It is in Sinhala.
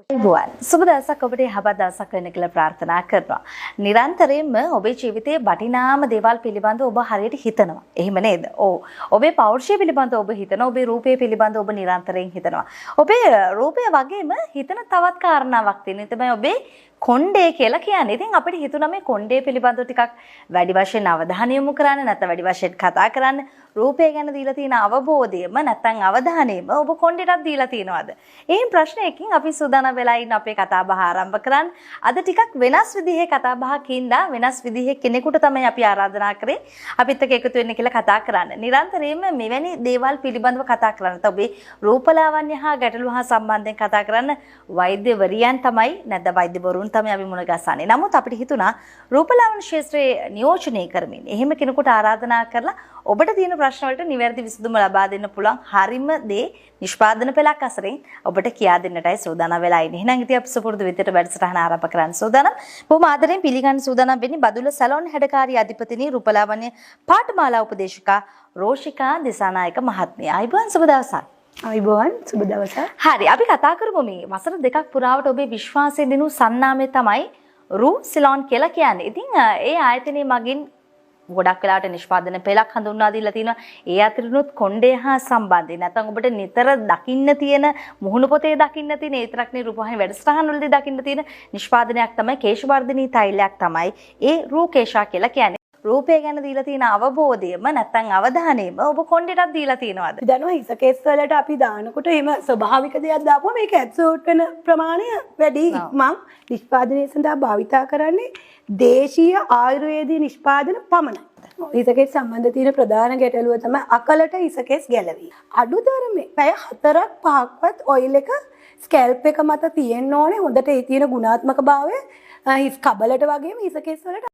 බුවන් සුබ දවසක් ඔබට යහපත් දවසක් වෙන්න කියලා ප්‍රාර්ථනා කරනවා. නිරන්තරයෙන්ම ඔබේ ජීවිතයේ වටිනාම දේවල් පිළිබඳව ඔබ හරියට හිතනවා. එහෙම නේද? ඔව්. ඔබේ පෞරුෂය පිළිබඳව ඔබ හිතනවා. ඔබේ රූපය පිළිබඳව ඔබ නිරන්තරයෙන් හිතනවා. ඔබේ රූපය වගේම හිතන තවත් කාරණාවක් තියෙනවා. ඒ තමයි ඔබේ කොණ්ඩේ කියලා කියන්නේ. ඉතින් අපිට හිතුණා මේ කොණ්ඩේ පිළිබඳව ටිකක් වැඩි වශයෙන් අවධානය යොමු කරන්න නැත්නම් වැඩි වශයෙන් කතා කරන්න. රූපය ගැන දීලා තියෙන අවබෝධයම නැත්නම් අවධානයම ඔබ කොණ්ඩේටත් දීලා තියෙනවද? එහෙන් ප්‍රශ්නයකින් අපි සූදානම් වෙලා ඉන්න අපේ කතා බහ ආරම්භ කරන්න. අද ටිකක් වෙනස් විදිහේ කතා බහකින්ද වෙනස් විදිහේ කෙනෙකුට තමයි අපි ආරාධනා කරේ. අපිත් එක්ක එකතු වෙන්න කියලා කතා කරන්න. නිරන්තරයෙන්ම මෙවැනි දේවල් පිළිබඳව කතා කරන්න. නැත්නම් ඔබේ රූපලාවන්‍ය හා ගැටලු හා සම්බන්ධයෙන් කතා කරන්න වෛද්‍යවරියන් තමයි නැත්නම් වෛද්‍යවරුන් තමයි අපි මුණ ගැසන්නේ. නමුත් අපිට හිතුණා රූපලාවන්‍ය ක්ෂේත්‍රයේ නියෝජනය කරමින් එහෙම කෙනෙකුට ආරාධනා කරලා ඔබට තියෙන ප්‍රශ්න වලට නිවැරදි විසඳුම ලබා දෙන්න පුළුවන් හරිම දේ නිෂ්පාදන පෙළක් අසරින් ඔබට කියා දෙන්නටයි සූදානම් වෙලා ඉන්නේ. එහෙනම් ඉතින් අපි සුපුරුදු විදියට වැඩසටහන ආරම්භ කරන්න සූදානම්. බොහොම ආදරෙන් පිළිගන්න සූදානම් වෙන්නේ බදුල්ල සැලොන් හැඩකාරී අධිපතිනි රූපලාවන්‍ය පාඨමාලා උපදේශිකා රෝෂිකා දිසානායක මහත්මිය. අයිබෝන් සුබ දවසක්. අයිබෝන් සුබ දවසක්. හරි අපි කතා කරමු මේ වසර දෙකක් පුරාවට ඔබේ විශ්වාසයෙන් දිනු සන්නාමය තමයි රූ සිලොන් කියලා කියන්නේ. ඉතින් ඒ ආයතනයේ මගින් ගොඩක් වෙලාවට නිෂ්පාදන පෙළක් හඳුන්වා දීලා තිනවා. ඒ අතරිනුත් කොණ්ඩේ හා සම්බන්ධයෙන් නැත්නම් ඔබට නිතර දකින්න තියෙන මුහුණු පොතේ දකින්න තියෙන ඒ තරක් නේ රූපවාහිනී වැඩසටහන් වලදී දකින්න තියෙන නිෂ්පාදනයක් තමයි කේශවර්ධනී තෛලයක් තමයි ඒ රූකේෂා කියලා කියන්නේ. රූපය ගැන දීලා තියෙන අවබෝධයම නැත්නම් අවධානයම ඔබ කොණ්ඩේටත් දීලා තියෙනවද? දන්නවා හිස කේස් වලට අපි දානකොට එහෙම ස්වභාවික දෙයක් දාපුවම මේක ඇබ්සෝට් වෙන ප්‍රමාණය වැඩි. මම නිෂ්පාදනයේ සඳහා භාවිතා කරන්නේ දේශීය ආයුර්වේදීය නිෂ්පාදන පමණයි. හිස කේස් සම්බන්ධ තියෙන ප්‍රධාන ගැටලුව තමයි අකලට හිස කේස් ගැලවීම. අඩු ධර්මයේ පැය 4ක් 5ක්වත් ඔයිල් එක ස්කැල්ප් එක මත තියෙන්න ඕනේ. හොඳට ඒ තියෙන ගුණාත්මක භාවය හිස් කබලට වගේම හිස කේස් වලට